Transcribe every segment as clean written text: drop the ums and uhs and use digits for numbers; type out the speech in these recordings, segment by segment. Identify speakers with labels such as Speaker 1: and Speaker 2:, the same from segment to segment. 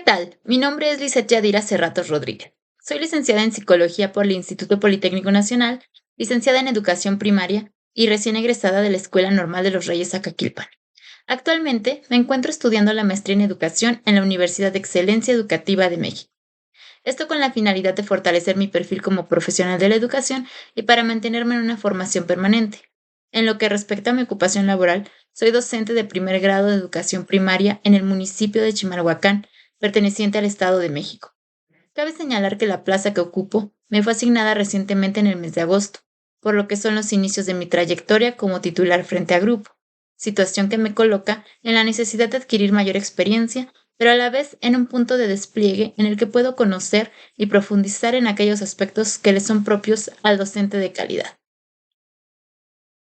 Speaker 1: tal? Mi nombre es Lizeth Yadira Cerratos Rodríguez. Soy licenciada en Psicología por el Instituto Politécnico Nacional, licenciada en Educación Primaria y recién egresada de la Escuela Normal de los Reyes Zacaquilpan. Actualmente me encuentro estudiando la maestría en Educación en la Universidad de Excelencia Educativa de México. Esto con la finalidad de fortalecer mi perfil como profesional de la educación y para mantenerme en una formación permanente. En lo que respecta a mi ocupación laboral, soy docente de primer grado de educación primaria en el municipio de Chimalhuacán, perteneciente al Estado de México. Cabe señalar que la plaza que ocupo me fue asignada recientemente en el mes de agosto, por lo que son los inicios de mi trayectoria como titular frente a grupo, situación que me coloca en la necesidad de adquirir mayor experiencia, pero a la vez en un punto de despliegue en el que puedo conocer y profundizar en aquellos aspectos que le son propios al docente de calidad.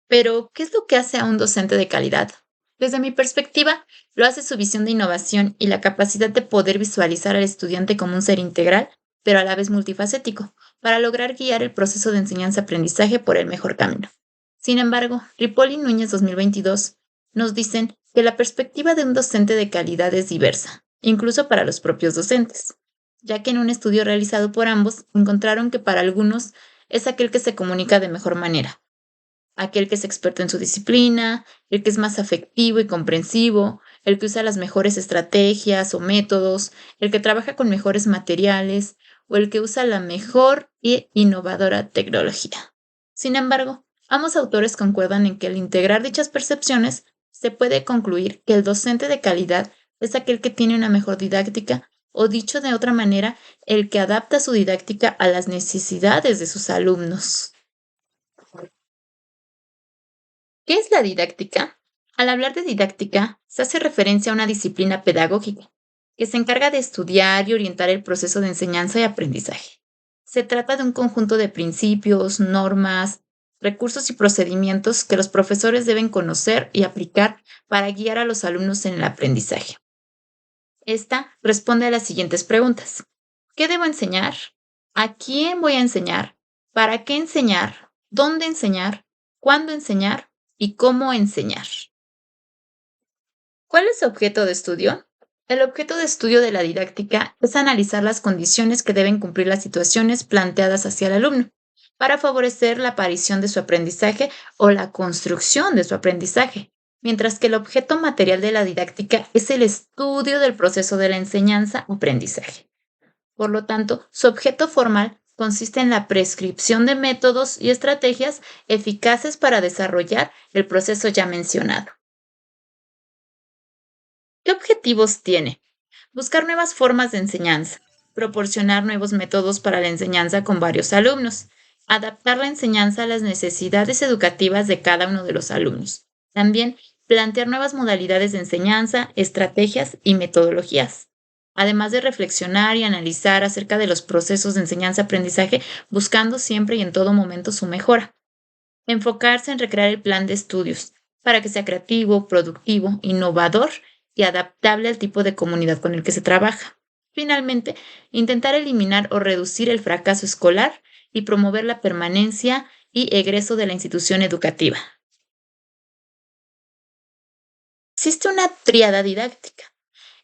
Speaker 1: Pero, ¿qué es lo que hace a un docente de calidad? Desde mi perspectiva, lo hace su visión de innovación y la capacidad de poder visualizar al estudiante como un ser integral, pero a la vez multifacético, para lograr guiar el proceso de enseñanza-aprendizaje por el mejor camino. Sin embargo, Ripoll y Núñez 2022 nos dicen que la perspectiva de un docente de calidad es diversa, incluso para los propios docentes, ya que en un estudio realizado por ambos encontraron que para algunos es aquel que se comunica de mejor manera, aquel que es experto en su disciplina, el que es más afectivo y comprensivo, el que usa las mejores estrategias o métodos, el que trabaja con mejores materiales o el que usa la mejor e innovadora tecnología. Sin embargo, ambos autores concuerdan en que al integrar dichas percepciones, se puede concluir que el docente de calidad es aquel que tiene una mejor didáctica o, dicho de otra manera, el que adapta su didáctica a las necesidades de sus alumnos. ¿Qué es la didáctica? Al hablar de didáctica, se hace referencia a una disciplina pedagógica que se encarga de estudiar y orientar el proceso de enseñanza y aprendizaje. Se trata de un conjunto de principios, normas, recursos y procedimientos que los profesores deben conocer y aplicar para guiar a los alumnos en el aprendizaje. Esta responde a las siguientes preguntas. ¿Qué debo enseñar? ¿A quién voy a enseñar? ¿Para qué enseñar? ¿Dónde enseñar? ¿Cuándo enseñar? ¿Y cómo enseñar? ¿Cuál es su objeto de estudio? El objeto de estudio de la didáctica es analizar las condiciones que deben cumplir las situaciones planteadas hacia el alumno para favorecer la aparición de su aprendizaje o la construcción de su aprendizaje, mientras que el objeto material de la didáctica es el estudio del proceso de la enseñanza-aprendizaje. Por lo tanto, su objeto formal consiste en la prescripción de métodos y estrategias eficaces para desarrollar el proceso ya mencionado. ¿Qué objetivos tiene? Buscar nuevas formas de enseñanza, proporcionar nuevos métodos para la enseñanza con varios alumnos, adaptar la enseñanza a las necesidades educativas de cada uno de los alumnos. También plantear nuevas modalidades de enseñanza, estrategias y metodologías, además de reflexionar y analizar acerca de los procesos de enseñanza-aprendizaje, buscando siempre y en todo momento su mejora. Enfocarse en recrear el plan de estudios para que sea creativo, productivo, innovador y adaptable al tipo de comunidad con el que se trabaja. Finalmente, intentar eliminar o reducir el fracaso escolar y promover la permanencia y egreso de la institución educativa. Existe una tríada didáctica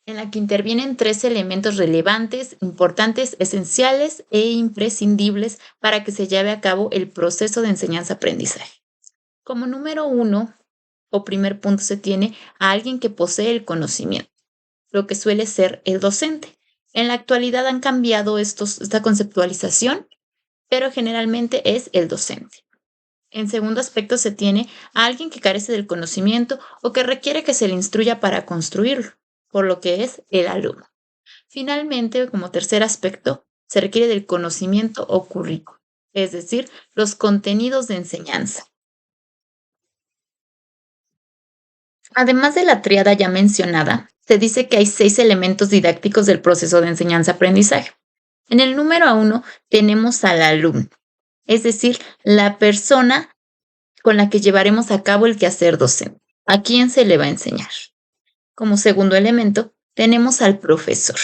Speaker 1: en la que intervienen 3 elementos relevantes, importantes, esenciales e imprescindibles para que se lleve a cabo el proceso de enseñanza-aprendizaje. Como número 1 o primer punto se tiene a alguien que posee el conocimiento, lo que suele ser el docente. En la actualidad han cambiado esta conceptualización, pero generalmente es el docente. En segundo aspecto se tiene a alguien que carece del conocimiento o que requiere que se le instruya para construirlo, por lo que es el alumno. Finalmente, como tercer aspecto, se requiere del conocimiento o currículo, es decir, los contenidos de enseñanza. Además de la tríada ya mencionada, se dice que hay 6 elementos didácticos del proceso de enseñanza-aprendizaje. En el número 1 tenemos al alumno, es decir, la persona con la que llevaremos a cabo el quehacer docente. ¿A quién se le va a enseñar? Como segundo elemento, tenemos al profesor,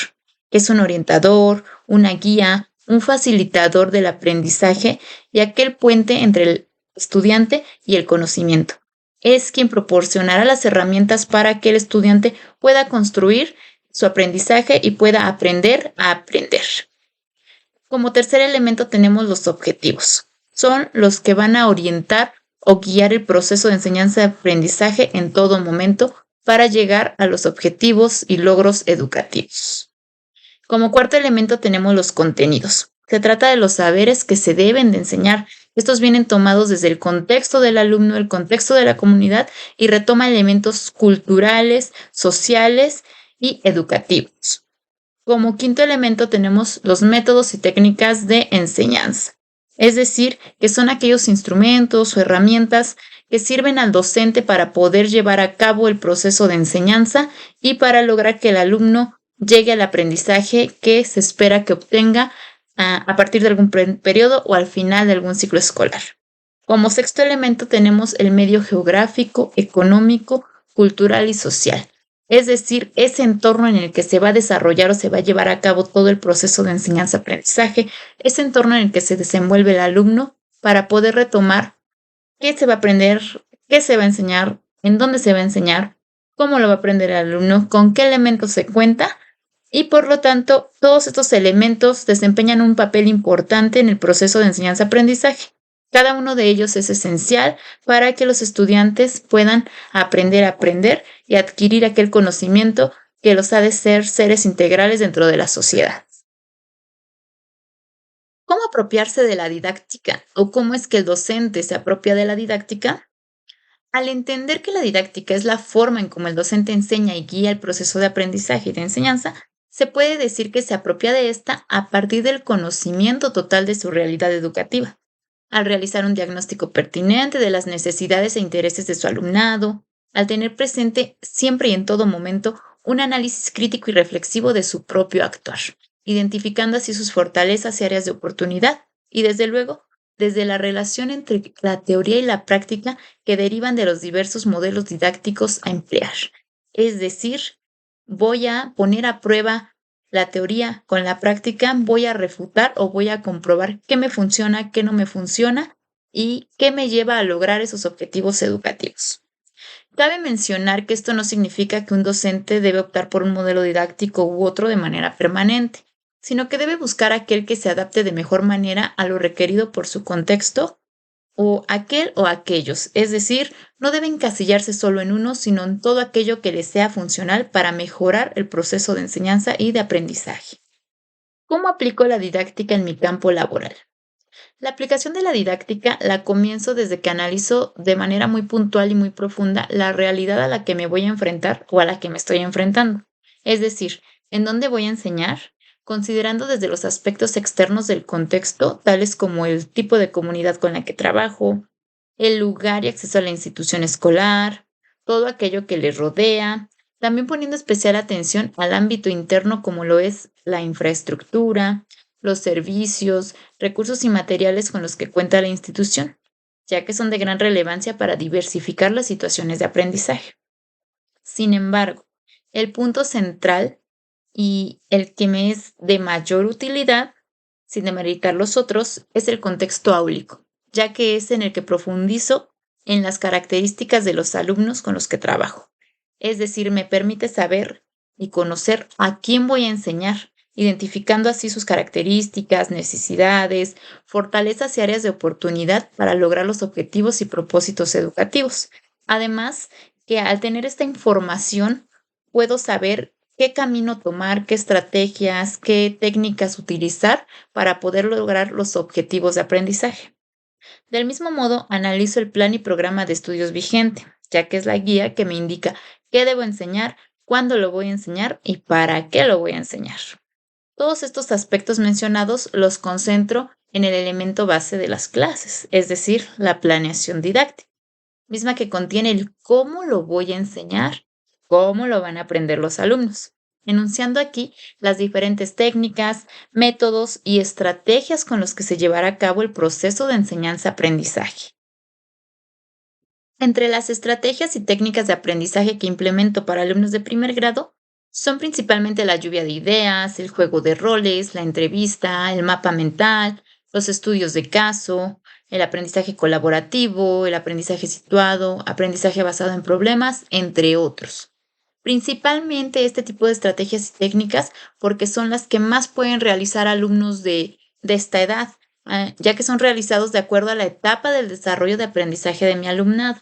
Speaker 1: que es un orientador, una guía, un facilitador del aprendizaje y aquel puente entre el estudiante y el conocimiento. Es quien proporcionará las herramientas para que el estudiante pueda construir su aprendizaje y pueda aprender a aprender. Como tercer elemento tenemos los objetivos. Son los que van a orientar o guiar el proceso de enseñanza-aprendizaje en todo momento para llegar a los objetivos y logros educativos. Como cuarto elemento tenemos los contenidos. Se trata de los saberes que se deben de enseñar. Estos vienen tomados desde el contexto del alumno, el contexto de la comunidad y retoma elementos culturales, sociales y educativos. Como quinto elemento tenemos los métodos y técnicas de enseñanza, es decir, que son aquellos instrumentos o herramientas que sirven al docente para poder llevar a cabo el proceso de enseñanza y para lograr que el alumno llegue al aprendizaje que se espera que obtenga a partir de algún periodo o al final de algún ciclo escolar. Como sexto elemento tenemos el medio geográfico, económico, cultural y social. Es decir, ese entorno en el que se va a desarrollar o se va a llevar a cabo todo el proceso de enseñanza-aprendizaje, ese entorno en el que se desenvuelve el alumno para poder retomar qué se va a aprender, qué se va a enseñar, en dónde se va a enseñar, cómo lo va a aprender el alumno, con qué elementos se cuenta y por lo tanto todos estos elementos desempeñan un papel importante en el proceso de enseñanza-aprendizaje. Cada uno de ellos es esencial para que los estudiantes puedan aprender a aprender y adquirir aquel conocimiento que los ha de ser seres integrales dentro de la sociedad. ¿Cómo apropiarse de la didáctica o cómo es que el docente se apropia de la didáctica? Al entender que la didáctica es la forma en cómo el docente enseña y guía el proceso de aprendizaje y de enseñanza, se puede decir que se apropia de esta a partir del conocimiento total de su realidad educativa, al realizar un diagnóstico pertinente de las necesidades e intereses de su alumnado, al tener presente siempre y en todo momento un análisis crítico y reflexivo de su propio actuar, identificando así sus fortalezas y áreas de oportunidad, y desde luego, desde la relación entre la teoría y la práctica que derivan de los diversos modelos didácticos a emplear. Es decir, voy a poner a prueba la teoría con la práctica, voy a refutar o voy a comprobar qué me funciona, qué no me funciona y qué me lleva a lograr esos objetivos educativos. Cabe mencionar que esto no significa que un docente debe optar por un modelo didáctico u otro de manera permanente, sino que debe buscar aquel que se adapte de mejor manera a lo requerido por su contexto o aquel o aquellos, es decir, no debe encasillarse solo en uno, sino en todo aquello que le sea funcional para mejorar el proceso de enseñanza y de aprendizaje. ¿Cómo aplico la didáctica en mi campo laboral? La aplicación de la didáctica la comienzo desde que analizo de manera muy puntual y muy profunda la realidad a la que me voy a enfrentar o a la que me estoy enfrentando. Es decir, en dónde voy a enseñar, considerando desde los aspectos externos del contexto, tales como el tipo de comunidad con la que trabajo, el lugar y acceso a la institución escolar, todo aquello que les rodea, también poniendo especial atención al ámbito interno como lo es la infraestructura, los servicios, recursos y materiales con los que cuenta la institución, ya que son de gran relevancia para diversificar las situaciones de aprendizaje. Sin embargo, el punto central y el que me es de mayor utilidad, sin demeritar los otros, es el contexto áulico, ya que es en el que profundizo en las características de los alumnos con los que trabajo. Es decir, me permite saber y conocer a quién voy a enseñar, identificando así sus características, necesidades, fortalezas y áreas de oportunidad para lograr los objetivos y propósitos educativos. Además, que al tener esta información, puedo saber qué camino tomar, qué estrategias, qué técnicas utilizar para poder lograr los objetivos de aprendizaje. Del mismo modo, analizo el plan y programa de estudios vigente, ya que es la guía que me indica qué debo enseñar, cuándo lo voy a enseñar y para qué lo voy a enseñar. Todos estos aspectos mencionados los concentro en el elemento base de las clases, es decir, la planeación didáctica, misma que contiene el cómo lo voy a enseñar, cómo lo van a aprender los alumnos, enunciando aquí las diferentes técnicas, métodos y estrategias con los que se llevará a cabo el proceso de enseñanza-aprendizaje. Entre las estrategias y técnicas de aprendizaje que implemento para alumnos de primer grado son principalmente la lluvia de ideas, el juego de roles, la entrevista, el mapa mental, los estudios de caso, el aprendizaje colaborativo, el aprendizaje situado, aprendizaje basado en problemas, entre otros. Principalmente este tipo de estrategias y técnicas porque son las que más pueden realizar alumnos de esta edad, ya que son realizados de acuerdo a la etapa del desarrollo de aprendizaje de mi alumnado.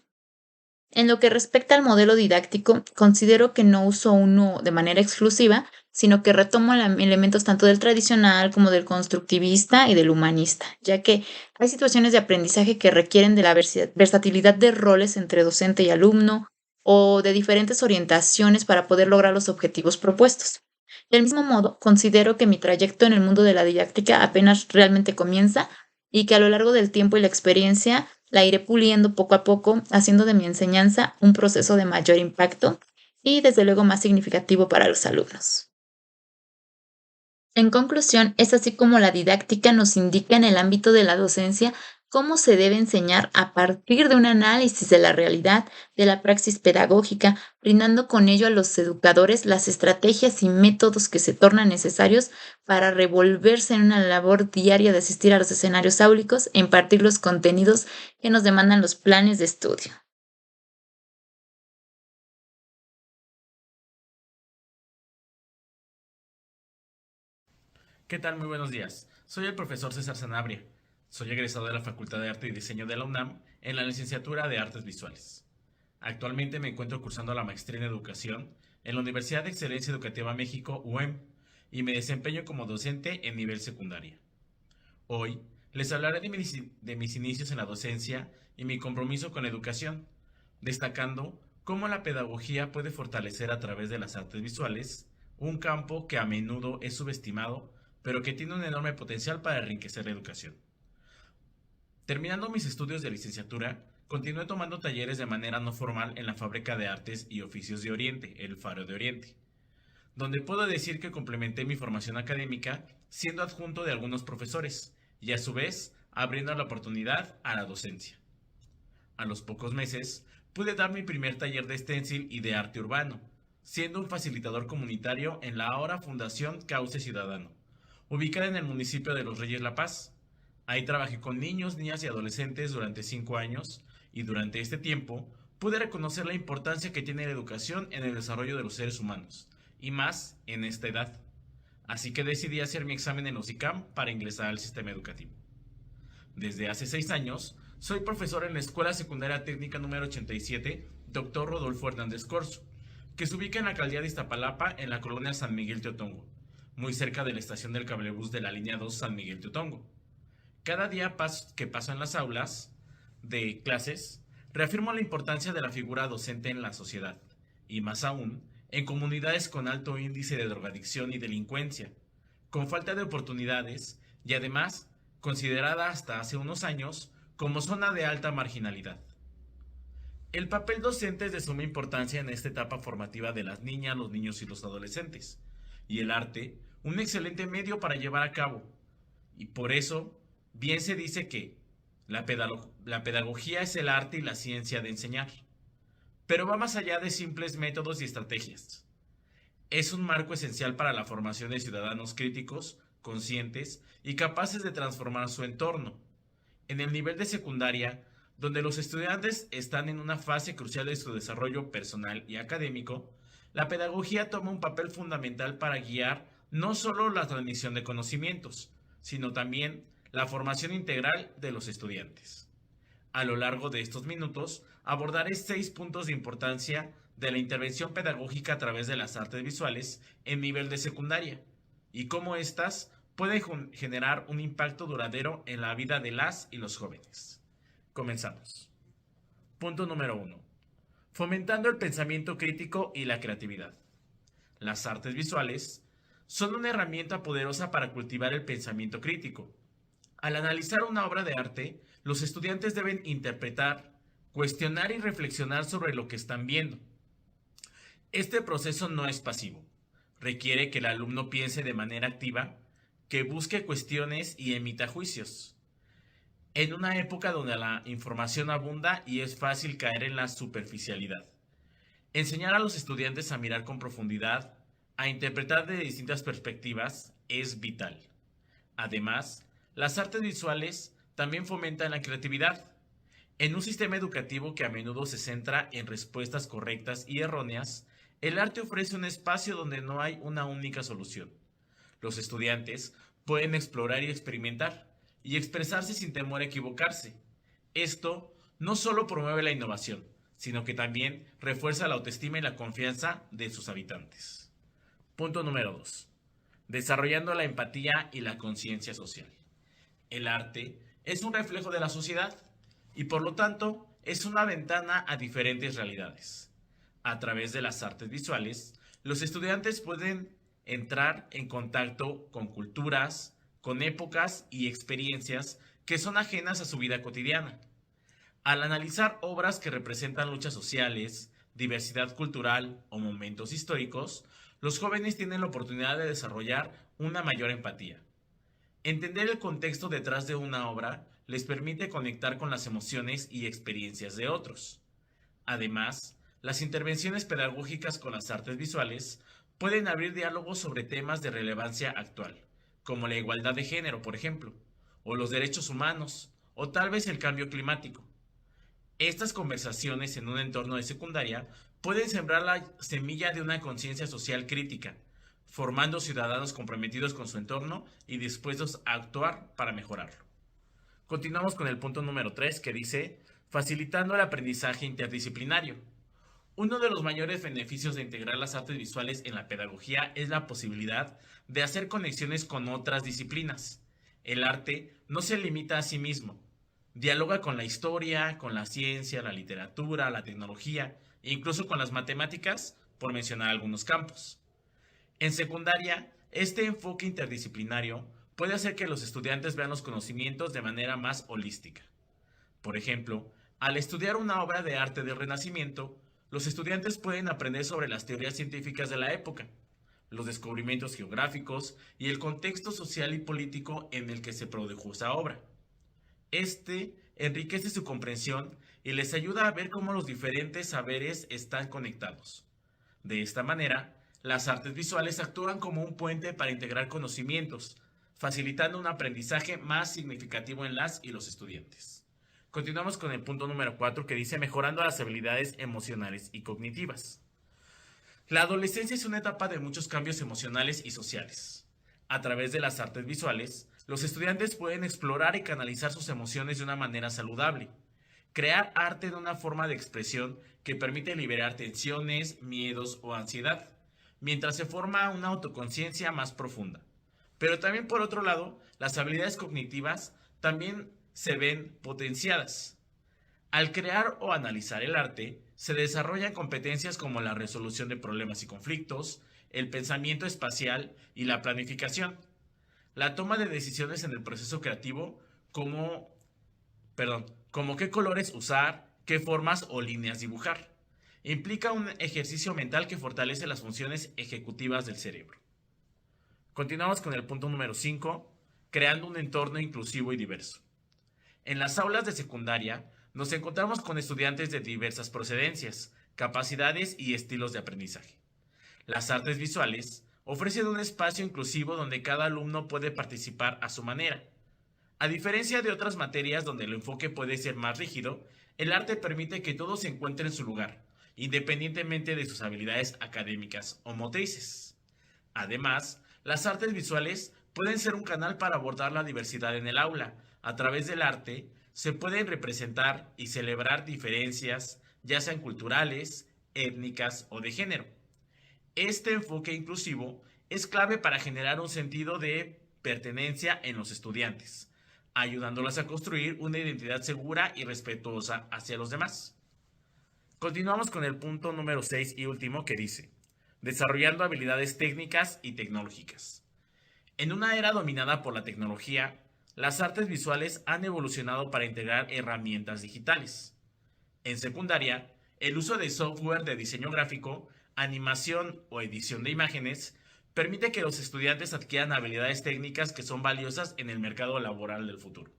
Speaker 1: En lo que respecta al modelo didáctico, considero que no uso uno de manera exclusiva, sino que retomo elementos tanto del tradicional como del constructivista y del humanista, ya que hay situaciones de aprendizaje que requieren de la versatilidad de roles entre docente y alumno o de diferentes orientaciones para poder lograr los objetivos propuestos. Del mismo modo, considero que mi trayecto en el mundo de la didáctica apenas realmente comienza y que a lo largo del tiempo y la experiencia la iré puliendo poco a poco, haciendo de mi enseñanza un proceso de mayor impacto y desde luego más significativo para los alumnos. En conclusión, es así como la didáctica nos indica en el ámbito de la docencia cómo se debe enseñar a partir de un análisis de la realidad, de la praxis pedagógica, brindando con ello a los educadores las estrategias y métodos que se tornan necesarios para revolverse en una labor diaria de asistir a los escenarios áulicos e impartir los contenidos que nos demandan los planes de estudio.
Speaker 2: ¿Qué tal? Muy buenos días. Soy el profesor César Sanabria. Soy egresado de la Facultad de Arte y Diseño de la UNAM en la licenciatura de Artes Visuales. Actualmente me encuentro cursando la maestría en Educación en la Universidad de Excelencia Educativa México, UEM, y me desempeño como docente en nivel secundaria. Hoy les hablaré de mis inicios en la docencia y mi compromiso con la educación, destacando cómo la pedagogía puede fortalecer a través de las artes visuales, un campo que a menudo es subestimado, pero que tiene un enorme potencial para enriquecer la educación. Terminando mis estudios de licenciatura, continué tomando talleres de manera no formal en la Fábrica de Artes y Oficios de Oriente, el Faro de Oriente, donde puedo decir que complementé mi formación académica siendo adjunto de algunos profesores y a su vez abriendo la oportunidad a la docencia. A los pocos meses pude dar mi primer taller de stencil y de arte urbano, siendo un facilitador comunitario en la ahora Fundación Cauce Ciudadano, ubicada en el municipio de Los Reyes La Paz. Ahí trabajé con niños, niñas y adolescentes durante 5 años y durante este tiempo pude reconocer la importancia que tiene la educación en el desarrollo de los seres humanos, y más en esta edad. Así que decidí hacer mi examen en OSICAM para ingresar al sistema educativo. Desde hace 6 años, soy profesor en la Escuela Secundaria Técnica número 87, Dr. Rodolfo Hernández Corzo, que se ubica en la alcaldía de Iztapalapa, en la colonia San Miguel Teotongo, muy cerca de la estación del cablebús de la línea 2 San Miguel Teotongo. Cada día que paso en las aulas de clases, reafirmo la importancia de la figura docente en la sociedad, y más aún, en comunidades con alto índice de drogadicción y delincuencia, con falta de oportunidades y además considerada hasta hace unos años como zona de alta marginalidad. El papel docente es de suma importancia en esta etapa formativa de las niñas, los niños y los adolescentes, y el arte, un excelente medio para llevar a cabo. Y por eso, bien se dice que la pedagogía es el arte y la ciencia de enseñar, pero va más allá de simples métodos y estrategias. Es un marco esencial para la formación de ciudadanos críticos, conscientes y capaces de transformar su entorno. En el nivel de secundaria, donde los estudiantes están en una fase crucial de su desarrollo personal y académico, la pedagogía toma un papel fundamental para guiar no solo la transmisión de conocimientos, sino también la formación integral de los estudiantes. A lo largo de estos minutos abordaré 6 puntos de importancia de la intervención pedagógica a través de las artes visuales en nivel de secundaria y cómo éstas pueden generar un impacto duradero en la vida de las y los jóvenes. Comenzamos. Punto número 1. Fomentando el pensamiento crítico y la creatividad. Las artes visuales son una herramienta poderosa para cultivar el pensamiento crítico. Al analizar una obra de arte, los estudiantes deben interpretar, cuestionar y reflexionar sobre lo que están viendo. Este proceso no es pasivo. Requiere que el alumno piense de manera activa, que busque cuestiones y emita juicios. En una época donde la información abunda y es fácil caer en la superficialidad. Enseñar a los estudiantes a mirar con profundidad, a interpretar de distintas perspectivas, es vital. Además, las artes visuales también fomentan la creatividad. En un sistema educativo que a menudo se centra en respuestas correctas y erróneas, El arte ofrece un espacio donde no hay una única solución. Los estudiantes pueden explorar y experimentar, y expresarse sin temor a equivocarse. Esto no solo promueve la innovación, sino que también refuerza la autoestima y la confianza de sus habitantes. Punto número 2. Desarrollando la empatía y la conciencia social. El arte es un reflejo de la sociedad y por lo tanto es una ventana a diferentes realidades. A través de las artes visuales, los estudiantes pueden entrar en contacto con culturas, con épocas y experiencias que son ajenas a su vida cotidiana. Al analizar obras que representan luchas sociales, diversidad cultural o momentos históricos, los jóvenes tienen la oportunidad de desarrollar una mayor empatía. Entender el contexto detrás de una obra les permite conectar con las emociones y experiencias de otros. Además, las intervenciones pedagógicas con las artes visuales pueden abrir diálogos sobre temas de relevancia actual, como la igualdad de género, por ejemplo, o los derechos humanos, o tal vez el cambio climático. Estas conversaciones en un entorno de secundaria pueden sembrar la semilla de una conciencia social crítica, formando ciudadanos comprometidos con su entorno y dispuestos a actuar para mejorarlo. Continuamos con el punto número 3 que dice, facilitando el aprendizaje interdisciplinario. Uno de los mayores beneficios de integrar las artes visuales en la pedagogía es la posibilidad de hacer conexiones con otras disciplinas. El arte no se limita a sí mismo. Dialoga con la historia, con la ciencia, la literatura, la tecnología e incluso con las matemáticas, por mencionar algunos campos. En secundaria, este enfoque interdisciplinario puede hacer que los estudiantes vean los conocimientos de manera más holística. Por ejemplo, al estudiar una obra de arte del Renacimiento, los estudiantes pueden aprender sobre las teorías científicas de la época, los descubrimientos geográficos y el contexto social y político en el que se produjo esa obra. Este enriquece su comprensión y les ayuda a ver cómo los diferentes saberes están conectados. De esta manera, las artes visuales actúan como un puente para integrar conocimientos, facilitando un aprendizaje más significativo en las y los estudiantes. Continuamos con el punto número 4 que dice mejorando las habilidades emocionales y cognitivas. La adolescencia es una etapa de muchos cambios emocionales y sociales. A través de las artes visuales, los estudiantes pueden explorar y canalizar sus emociones de una manera saludable. Crear arte de una forma de expresión que permite liberar tensiones, miedos o ansiedad, mientras se forma una autoconciencia más profunda. Pero también por otro lado, las habilidades cognitivas también se ven potenciadas. Al crear o analizar el arte, se desarrollan competencias como la resolución de problemas y conflictos, el pensamiento espacial y la planificación. La toma de decisiones en el proceso creativo, como, como qué colores usar, qué formas o líneas dibujar. Implica un ejercicio mental que fortalece las funciones ejecutivas del cerebro. Continuamos con el punto número 5, creando un entorno inclusivo y diverso. En las aulas de secundaria nos encontramos con estudiantes de diversas procedencias, capacidades y estilos de aprendizaje. Las artes visuales ofrecen un espacio inclusivo donde cada alumno puede participar a su manera. A diferencia de otras materias donde el enfoque puede ser más rígido, el arte permite que todos encuentren su lugar, independientemente de sus habilidades académicas o motrices. Además, las artes visuales pueden ser un canal para abordar la diversidad en el aula. A través del arte se pueden representar y celebrar diferencias, ya sean culturales, étnicas o de género. Este enfoque inclusivo es clave para generar un sentido de pertenencia en los estudiantes, ayudándolos a construir una identidad segura y respetuosa hacia los demás. Continuamos con el punto número 6 y último que dice, desarrollando habilidades técnicas y tecnológicas. En una era dominada por la tecnología, las artes visuales han evolucionado para integrar herramientas digitales. En secundaria, el uso de software de diseño gráfico, animación o edición de imágenes permite que los estudiantes adquieran habilidades técnicas que son valiosas en el mercado laboral del futuro.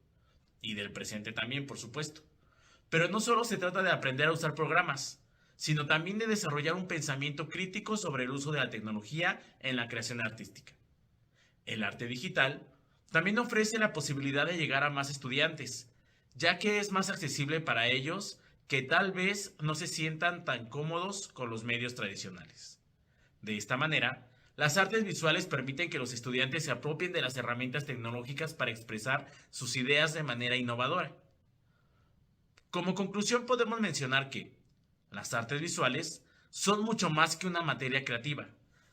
Speaker 2: Y del presente también, por supuesto. Pero no solo se trata de aprender a usar programas, sino también de desarrollar un pensamiento crítico sobre el uso de la tecnología en la creación artística. El arte digital también ofrece la posibilidad de llegar a más estudiantes, ya que es más accesible para ellos que tal vez no se sientan tan cómodos con los medios tradicionales. De esta manera, las artes visuales permiten que los estudiantes se apropien de las herramientas tecnológicas para expresar sus ideas de manera innovadora. Como conclusión podemos mencionar que las artes visuales son mucho más que una materia creativa.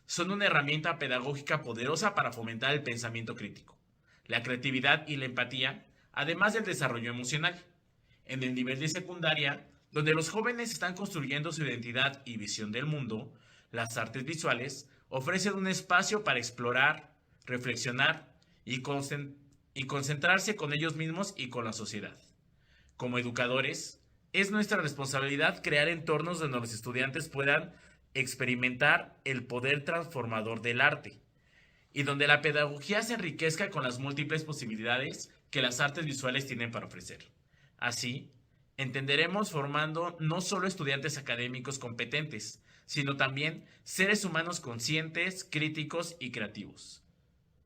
Speaker 2: Son una herramienta pedagógica poderosa para fomentar el pensamiento crítico, la creatividad y la empatía, además del desarrollo emocional. En el nivel de secundaria, donde los jóvenes están construyendo su identidad y visión del mundo, las artes visuales ofrecen un espacio para explorar, reflexionar y concentrarse con ellos mismos y con la sociedad. Como educadores, es nuestra responsabilidad crear entornos donde los estudiantes puedan experimentar el poder transformador del arte y donde la pedagogía se enriquezca con las múltiples posibilidades que las artes visuales tienen para ofrecer. Así, entenderemos formando no solo estudiantes académicos competentes, sino también seres humanos conscientes, críticos y creativos,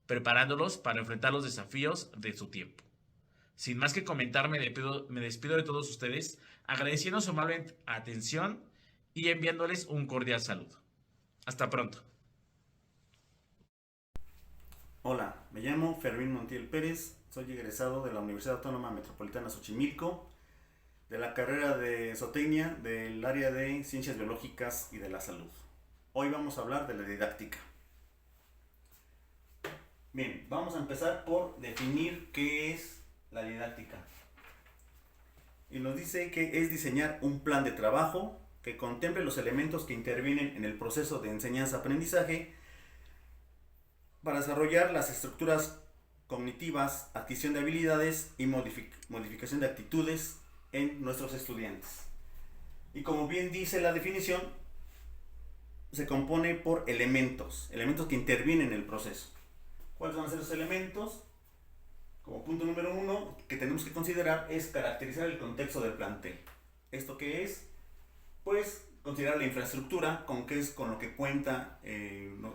Speaker 2: preparándolos para enfrentar los desafíos de su tiempo. Sin más que comentar, me despido de todos ustedes, agradeciendo su amable atención y enviándoles un cordial saludo. Hasta pronto.
Speaker 3: Hola, me llamo Fermín Montiel Pérez, soy egresado de la Universidad Autónoma Metropolitana Xochimilco, de la carrera de Zootecnia del área de Ciencias Biológicas y de la Salud. Hoy vamos a hablar de la didáctica. Bien, vamos a empezar por definir qué es la didáctica. Y nos dice que es diseñar un plan de trabajo que contemple los elementos que intervienen en el proceso de enseñanza-aprendizaje para desarrollar las estructuras cognitivas, adquisición de habilidades y modificación de actitudes en nuestros estudiantes. Y como bien dice la definición, se compone por elementos que intervienen en el proceso. ¿Cuáles van a ser los elementos? Como punto número 1 que tenemos que considerar es caracterizar el contexto del plantel. ¿Esto qué es? Pues considerar la infraestructura, con lo que cuenta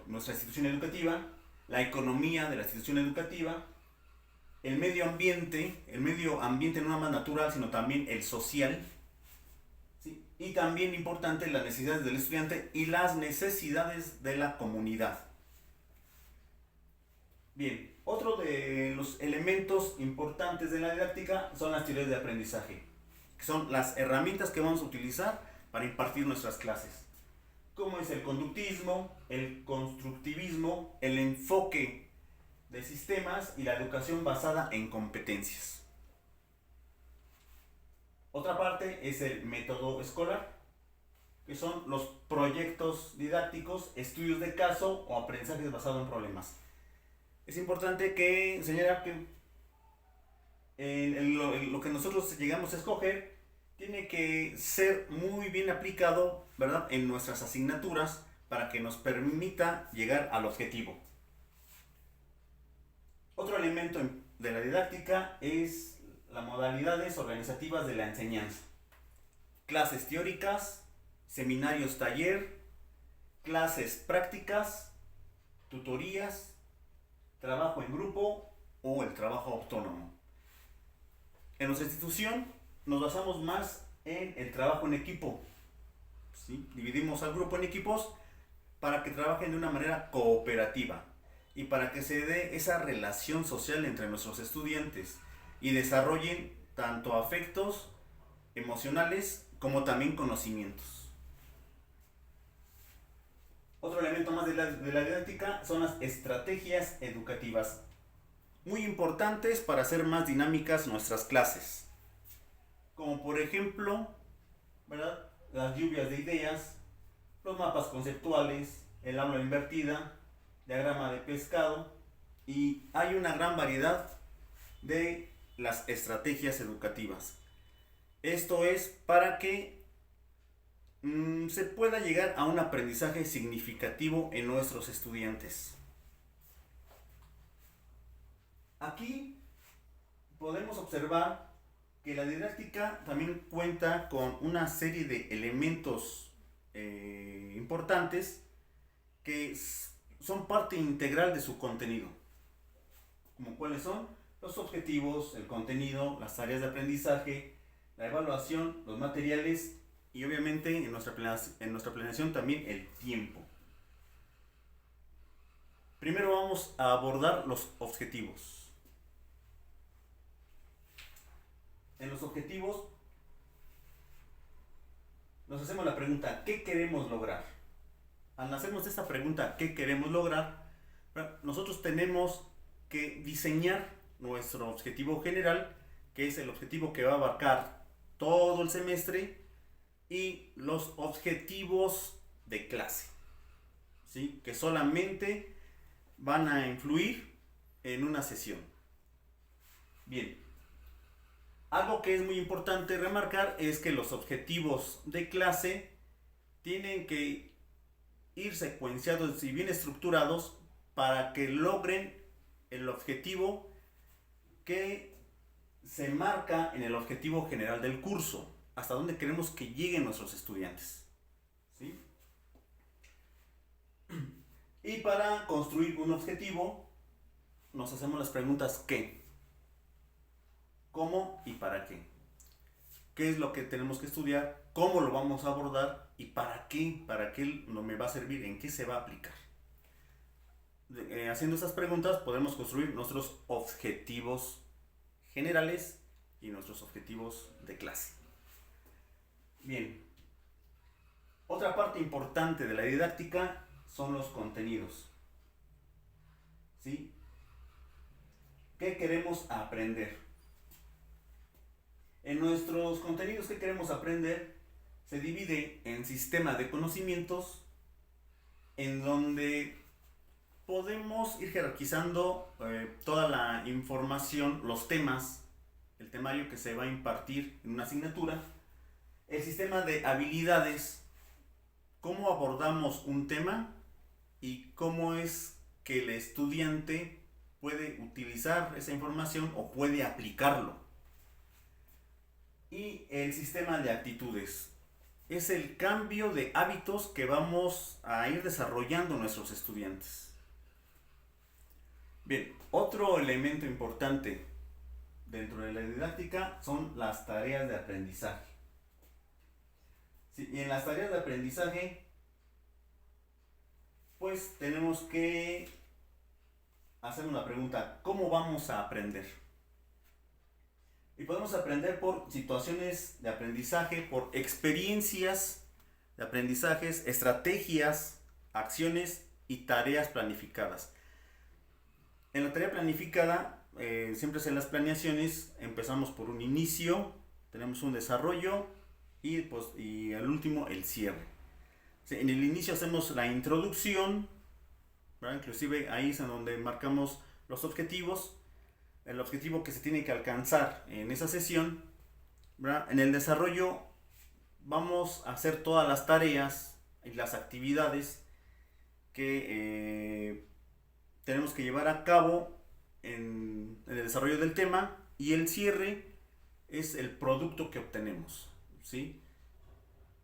Speaker 3: nuestra institución educativa, la economía de la institución educativa, el medio ambiente no nada más natural, sino también el social, ¿sí? Y también importante las necesidades del estudiante y las necesidades de la comunidad. Bien, otro de los elementos importantes de la didáctica son las teorías de aprendizaje, que son las herramientas que vamos a utilizar para impartir nuestras clases, como es el conductismo, el constructivismo, el enfoque de sistemas y la educación basada en competencias. Otra parte es el método escolar, que son los proyectos didácticos, estudios de caso o aprendizajes basados en problemas. Es importante que señalar que lo que nosotros llegamos a escoger tiene que ser muy bien aplicado, ¿verdad?, en nuestras asignaturas para que nos permita llegar al objetivo. Otro elemento de la didáctica es las modalidades organizativas de la enseñanza. Clases teóricas, seminarios taller, clases prácticas, tutorías, trabajo en grupo o el trabajo autónomo. En nuestra institución nos basamos más en el trabajo en equipo, ¿sí? Dividimos al grupo en equipos para que trabajen de una manera cooperativa y para que se dé esa relación social entre nuestros estudiantes y desarrollen tanto afectos emocionales como también conocimientos. Otro elemento más de la didáctica son las estrategias educativas, muy importantes para hacer más dinámicas nuestras clases, como por ejemplo, ¿verdad?, las lluvias de ideas, los mapas conceptuales, el aula invertida, diagrama de pescado, y hay una gran variedad de las estrategias educativas. Esto es para que se pueda llegar a un aprendizaje significativo en nuestros estudiantes. Aquí podemos observar que la didáctica también cuenta con una serie de elementos importantes que son parte integral de su contenido, como cuáles son los objetivos, el contenido, las áreas de aprendizaje, la evaluación, los materiales y obviamente en nuestra planeación también el tiempo. Primero vamos a abordar los objetivos. En los objetivos nos hacemos la pregunta, ¿qué queremos lograr? Al hacernos esta pregunta, ¿qué queremos lograr? Nosotros tenemos que diseñar nuestro objetivo general, que es el objetivo que va a abarcar todo el semestre, y los objetivos de clase, ¿sí? Que solamente van a influir en una sesión. Bien, algo que es muy importante remarcar es que los objetivos de clase tienen que ir secuenciados y bien estructurados para que logren el objetivo que se marca en el objetivo general del curso, hasta dónde queremos que lleguen nuestros estudiantes, ¿sí? Y para construir un objetivo nos hacemos las preguntas ¿qué?, ¿cómo? ¿Y para qué? ¿Qué es lo que tenemos que estudiar? ¿Cómo lo vamos a abordar? ¿Y para qué? ¿Para qué no me va a servir? ¿En qué se va a aplicar? Haciendo estas preguntas podemos construir nuestros objetivos generales y nuestros objetivos de clase. Bien, otra parte importante de la didáctica son los contenidos, ¿sí? ¿Qué queremos aprender? En nuestros contenidos que queremos aprender se divide en sistemas de conocimientos, en donde podemos ir jerarquizando toda la información, los temas, el temario que se va a impartir en una asignatura. El sistema de habilidades, cómo abordamos un tema y cómo es que el estudiante puede utilizar esa información o puede aplicarlo. Y el sistema de actitudes es el cambio de hábitos que vamos a ir desarrollando nuestros estudiantes. Bien, otro elemento importante dentro de la didáctica son las tareas de aprendizaje. Sí, y en las tareas de aprendizaje, pues tenemos que hacer una pregunta, ¿cómo vamos a aprender? Y podemos aprender por situaciones de aprendizaje, por experiencias de aprendizajes, estrategias, acciones y tareas planificadas. En la tarea planificada, siempre en las planeaciones, empezamos por un inicio, tenemos un desarrollo y al último el cierre. Sí, en el inicio hacemos la introducción, ¿verdad? Inclusive ahí es en donde marcamos los objetivos, el objetivo que se tiene que alcanzar en esa sesión, ¿verdad? En el desarrollo vamos a hacer todas las tareas y las actividades que tenemos que llevar a cabo en el desarrollo del tema, y el cierre es el producto que obtenemos, ¿sí?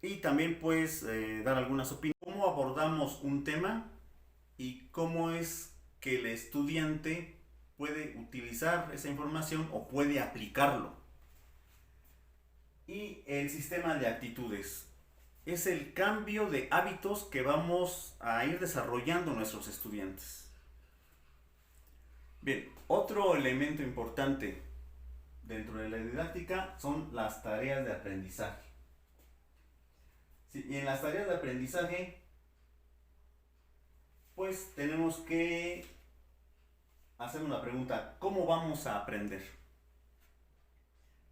Speaker 3: Y también pues dar algunas opiniones, cómo abordamos un tema y cómo es que el estudiante puede utilizar esa información o puede aplicarlo. Y el sistema de actitudes es el cambio de hábitos que vamos a ir desarrollando nuestros estudiantes. Bien, otro elemento importante dentro de la didáctica son las tareas de aprendizaje. Sí, y en las tareas de aprendizaje, pues tenemos que hacer una pregunta, ¿cómo vamos a aprender?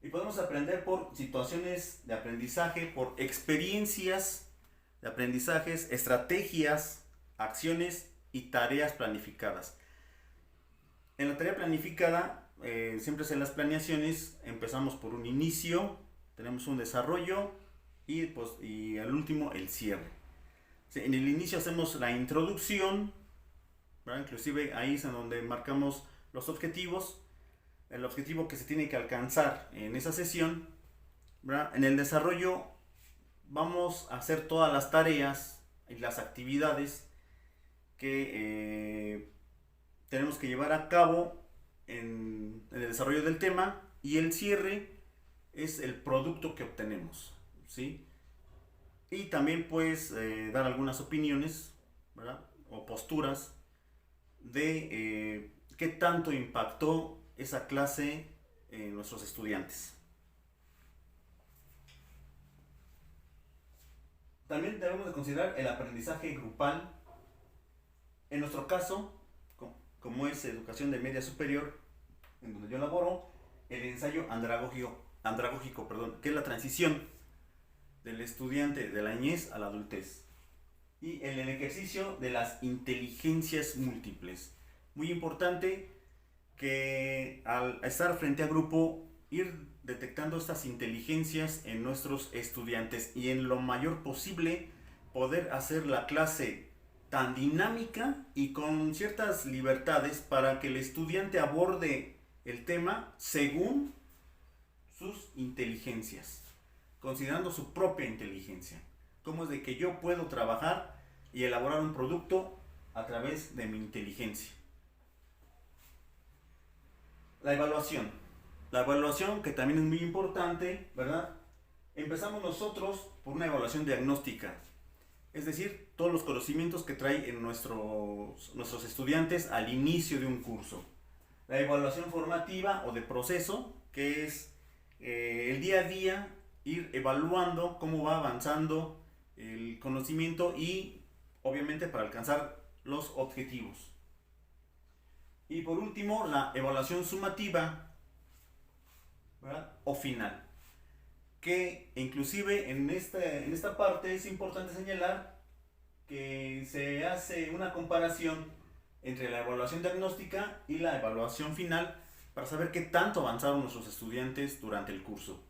Speaker 3: Y podemos aprender por situaciones de aprendizaje, por experiencias de aprendizajes, estrategias, acciones y tareas planificadas. En la tarea planificada, siempre en las planeaciones, empezamos por un inicio, tenemos un desarrollo y al último el cierre. Sí, en el inicio hacemos la introducción, ¿verdad? Inclusive ahí es en donde marcamos los objetivos, el objetivo que se tiene que alcanzar en esa sesión, ¿verdad? En el desarrollo vamos a hacer todas las tareas y las actividades que tenemos que llevar a cabo en el desarrollo del tema, y el cierre es el producto que obtenemos, ¿sí? Y también pues dar algunas opiniones, ¿verdad? O posturas de qué tanto impactó esa clase en nuestros estudiantes. También debemos de considerar el aprendizaje grupal. En nuestro caso, como es educación de media superior, en donde yo laboro, el ensayo andragógico, que es la transición del estudiante de la niñez a la adultez. Y el ejercicio de las inteligencias múltiples. Muy importante que al estar frente a grupo, ir detectando estas inteligencias en nuestros estudiantes y en lo mayor posible poder hacer la clase tan dinámica y con ciertas libertades para que el estudiante aborde el tema según sus inteligencias, considerando su propia inteligencia. Cómo es de que yo puedo trabajar y elaborar un producto a través de mi inteligencia. La evaluación. La evaluación, que también es muy importante, ¿verdad? Empezamos nosotros por una evaluación diagnóstica. Es decir, todos los conocimientos que traen nuestros estudiantes al inicio de un curso. La evaluación formativa o de proceso, que es el día a día, ir evaluando cómo va avanzando el conocimiento y obviamente para alcanzar los objetivos. Y por último, la evaluación sumativa, ¿verdad? O final, que inclusive en esta parte es importante señalar que se hace una comparación entre la evaluación diagnóstica y la evaluación final para saber qué tanto avanzaron nuestros estudiantes durante el curso.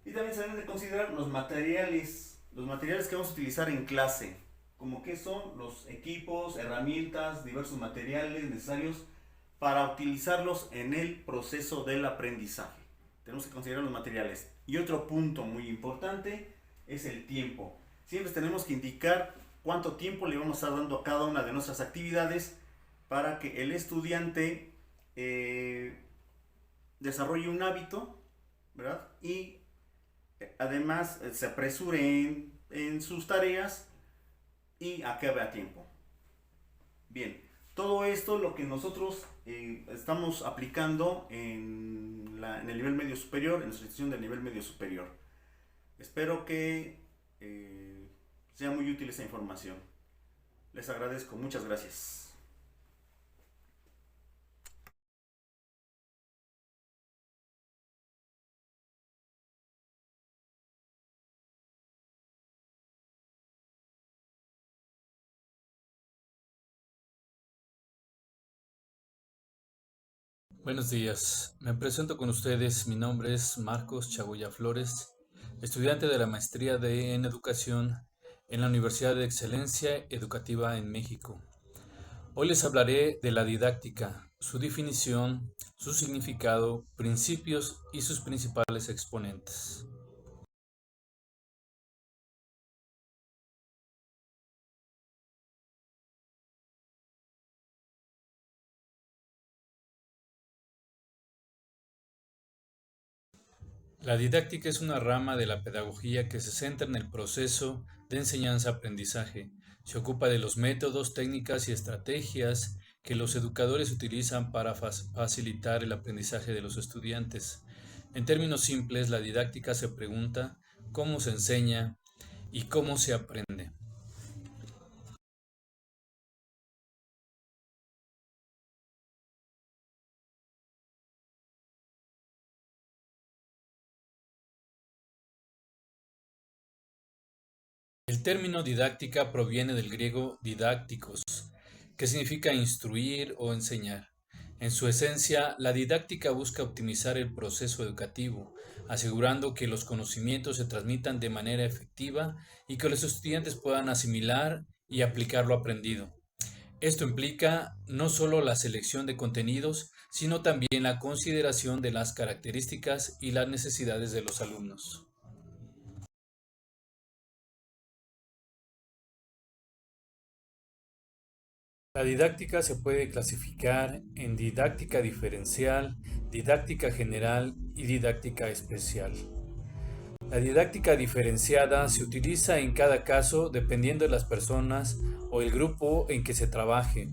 Speaker 3: Y también se deben de considerar los materiales que vamos a utilizar en clase, como qué son los equipos, herramientas, diversos materiales necesarios para utilizarlos en el proceso del aprendizaje. Tenemos que considerar los materiales. Y otro punto muy importante es el tiempo. Siempre tenemos que indicar cuánto tiempo le vamos a estar dando a cada una de nuestras actividades para que el estudiante desarrolle un hábito, ¿verdad? Y además se apresure en sus tareas y acabe a tiempo. Bien, todo esto lo que nosotros estamos aplicando en el nivel medio superior, en nuestra institución del nivel medio superior. Espero que sea muy útil esa información. Les agradezco, muchas gracias.
Speaker 4: Buenos días, me presento con ustedes, mi nombre es Marcos Chagoya Flores, estudiante de la maestría en Educación en la Universidad de Excelencia Educativa en México. Hoy les hablaré de la didáctica, su definición, su significado, principios y sus principales exponentes. La didáctica es una rama de la pedagogía que se centra en el proceso de enseñanza-aprendizaje. Se ocupa de los métodos, técnicas y estrategias que los educadores utilizan para facilitar el aprendizaje de los estudiantes. En términos simples, la didáctica se pregunta cómo se enseña y cómo se aprende. El término didáctica proviene del griego didácticos, que significa instruir o enseñar. En su esencia, la didáctica busca optimizar el proceso educativo, asegurando que los conocimientos se transmitan de manera efectiva y que los estudiantes puedan asimilar y aplicar lo aprendido. Esto implica no solo la selección de contenidos, sino también la consideración de las características y las necesidades de los alumnos. La didáctica se puede clasificar en didáctica diferencial, didáctica general y didáctica especial. La didáctica diferenciada se utiliza en cada caso dependiendo de las personas o el grupo en que se trabaje.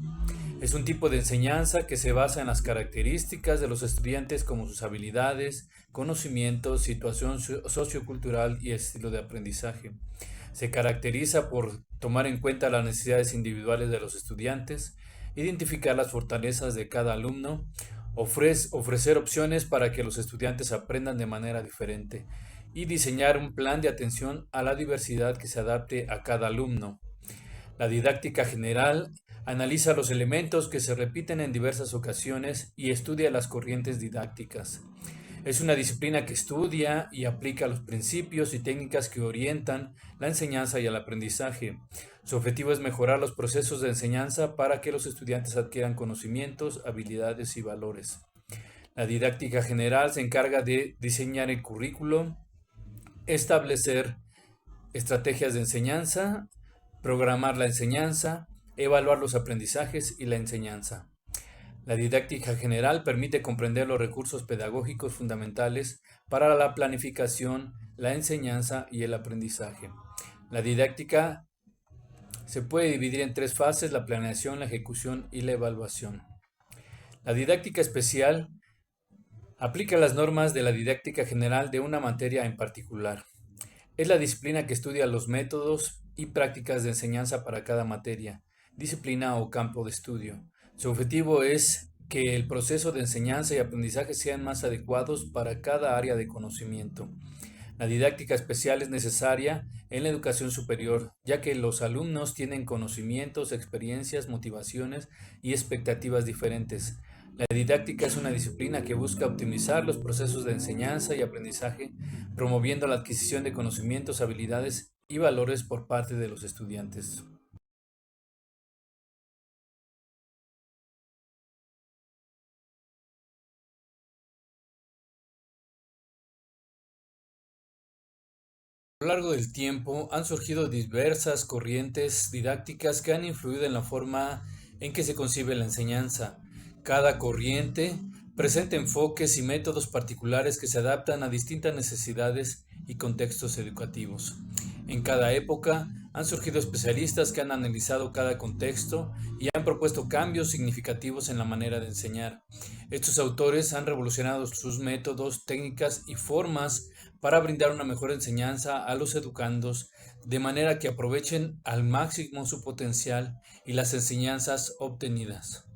Speaker 4: Es un tipo de enseñanza que se basa en las características de los estudiantes como sus habilidades, conocimientos, situación sociocultural y estilo de aprendizaje. Se caracteriza por tomar en cuenta las necesidades individuales de los estudiantes, identificar las fortalezas de cada alumno, ofrecer opciones para que los estudiantes aprendan de manera diferente y diseñar un plan de atención a la diversidad que se adapte a cada alumno. La didáctica general analiza los elementos que se repiten en diversas ocasiones y estudia las corrientes didácticas. Es una disciplina que estudia y aplica los principios y técnicas que orientan la enseñanza y el aprendizaje. Su objetivo es mejorar los procesos de enseñanza para que los estudiantes adquieran conocimientos, habilidades y valores. La didáctica general se encarga de diseñar el currículo, establecer estrategias de enseñanza, programar la enseñanza, evaluar los aprendizajes y la enseñanza. La didáctica general permite comprender los recursos pedagógicos fundamentales para la planificación, la enseñanza y el aprendizaje. La didáctica se puede dividir en 3 fases: la planeación, la ejecución y la evaluación. La didáctica especial aplica las normas de la didáctica general de una materia en particular. Es la disciplina que estudia los métodos y prácticas de enseñanza para cada materia, disciplina o campo de estudio. Su objetivo es que el proceso de enseñanza y aprendizaje sean más adecuados para cada área de conocimiento. La didáctica especial es necesaria en la educación superior, ya que los alumnos tienen conocimientos, experiencias, motivaciones y expectativas diferentes. La didáctica es una disciplina que busca optimizar los procesos de enseñanza y aprendizaje, promoviendo la adquisición de conocimientos, habilidades y valores por parte de los estudiantes. A lo largo del tiempo han surgido diversas corrientes didácticas que han influido en la forma en que se concibe la enseñanza. Cada corriente presenta enfoques y métodos particulares que se adaptan a distintas necesidades y contextos educativos. En cada época han surgido especialistas que han analizado cada contexto y han propuesto cambios significativos en la manera de enseñar. Estos autores han revolucionado sus métodos, técnicas y formas para brindar una mejor enseñanza a los educandos, de manera que aprovechen al máximo su potencial y las enseñanzas obtenidas.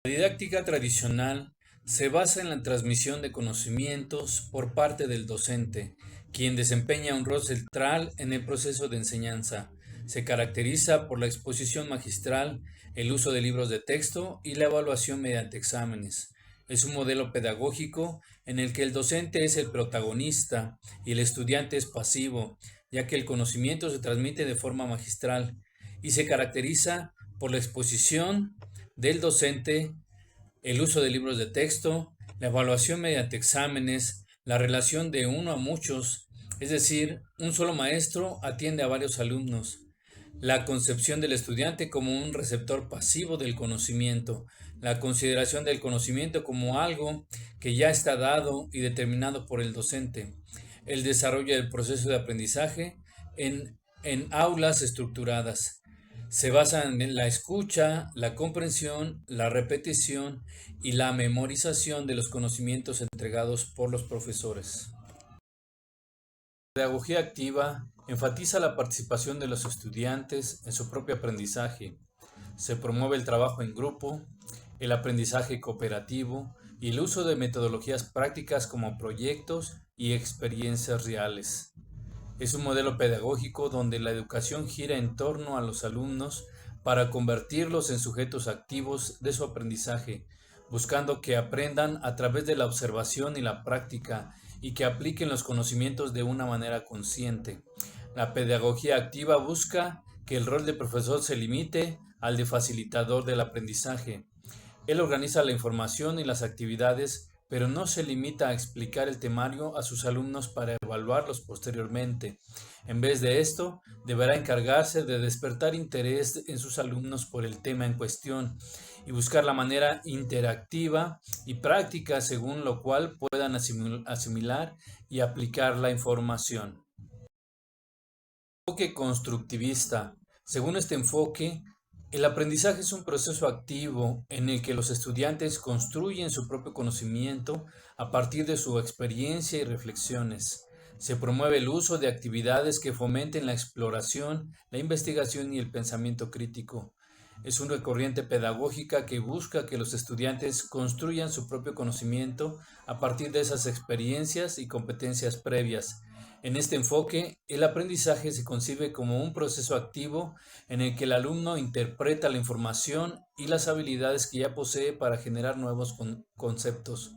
Speaker 4: La didáctica tradicional se basa en la transmisión de conocimientos por parte del docente, quien desempeña un rol central en el proceso de enseñanza. Se caracteriza por la exposición magistral, el uso de libros de texto y la evaluación mediante exámenes. Es un modelo pedagógico en el que el docente es el protagonista y el estudiante es pasivo, ya que el conocimiento se transmite de forma magistral y se caracteriza por la exposición del docente, el uso de libros de texto, la evaluación mediante exámenes, la relación de uno a muchos, es decir, un solo maestro atiende a varios alumnos, la concepción del estudiante como un receptor pasivo del conocimiento, la consideración del conocimiento como algo que ya está dado y determinado por el docente, el desarrollo del proceso de aprendizaje en aulas estructuradas. Se basan en la escucha, la comprensión, la repetición y la memorización de los conocimientos entregados por los profesores. La pedagogía activa enfatiza la participación de los estudiantes en su propio aprendizaje. Se promueve el trabajo en grupo, el aprendizaje cooperativo y el uso de metodologías prácticas como proyectos y experiencias reales. Es un modelo pedagógico donde la educación gira en torno a los alumnos para convertirlos en sujetos activos de su aprendizaje, buscando que aprendan a través de la observación y la práctica y que apliquen los conocimientos de una manera consciente. La pedagogía activa busca que el rol de profesor se limite al de facilitador del aprendizaje. Él organiza la información y las actividades pero no se limita a explicar el temario a sus alumnos para evaluarlos posteriormente. En vez de esto, deberá encargarse de despertar interés en sus alumnos por el tema en cuestión y buscar la manera interactiva y práctica según lo cual puedan asimilar y aplicar la información. Enfoque constructivista. Según este enfoque, el aprendizaje es un proceso activo en el que los estudiantes construyen su propio conocimiento a partir de su experiencia y reflexiones. Se promueve el uso de actividades que fomenten la exploración, la investigación y el pensamiento crítico. Es una corriente pedagógica que busca que los estudiantes construyan su propio conocimiento a partir de esas experiencias y competencias previas. En este enfoque, el aprendizaje se concibe como un proceso activo en el que el alumno interpreta la información y las habilidades que ya posee para generar nuevos conceptos.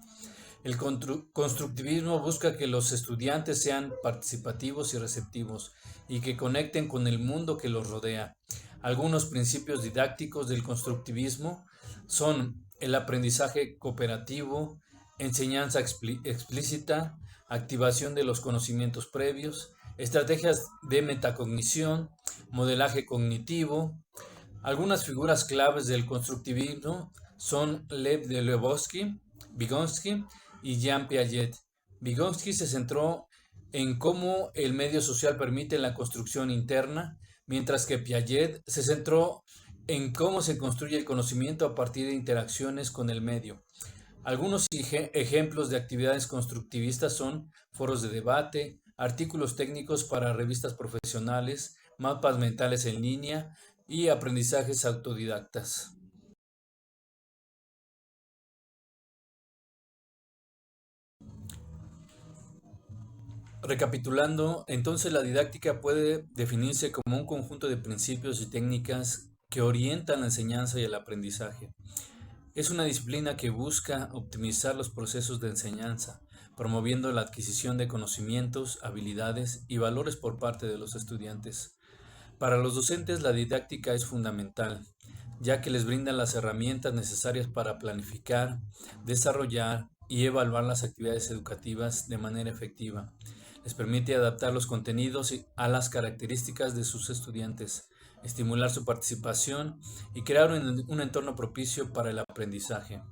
Speaker 4: El constructivismo busca que los estudiantes sean participativos y receptivos y que conecten con el mundo que los rodea. Algunos principios didácticos del constructivismo son el aprendizaje cooperativo, enseñanza explícita, activación de los conocimientos previos, estrategias de metacognición, modelaje cognitivo. Algunas figuras claves del constructivismo son Lev Vygotsky y Jean Piaget. Vygotsky se centró en cómo el medio social permite la construcción interna, mientras que Piaget se centró en cómo se construye el conocimiento a partir de interacciones con el medio. Algunos ejemplos de actividades constructivistas son foros de debate, artículos técnicos para revistas profesionales, mapas mentales en línea y aprendizajes autodidactas. Recapitulando, entonces la didáctica puede definirse como un conjunto de principios y técnicas que orientan la enseñanza y el aprendizaje. Es una disciplina que busca optimizar los procesos de enseñanza, promoviendo la adquisición de conocimientos, habilidades y valores por parte de los estudiantes. Para los docentes la didáctica es fundamental, ya que les brinda las herramientas necesarias para planificar, desarrollar y evaluar las actividades educativas de manera efectiva. Les permite adaptar los contenidos a las características de sus estudiantes, estimular su participación y crear un entorno propicio para el aprendizaje.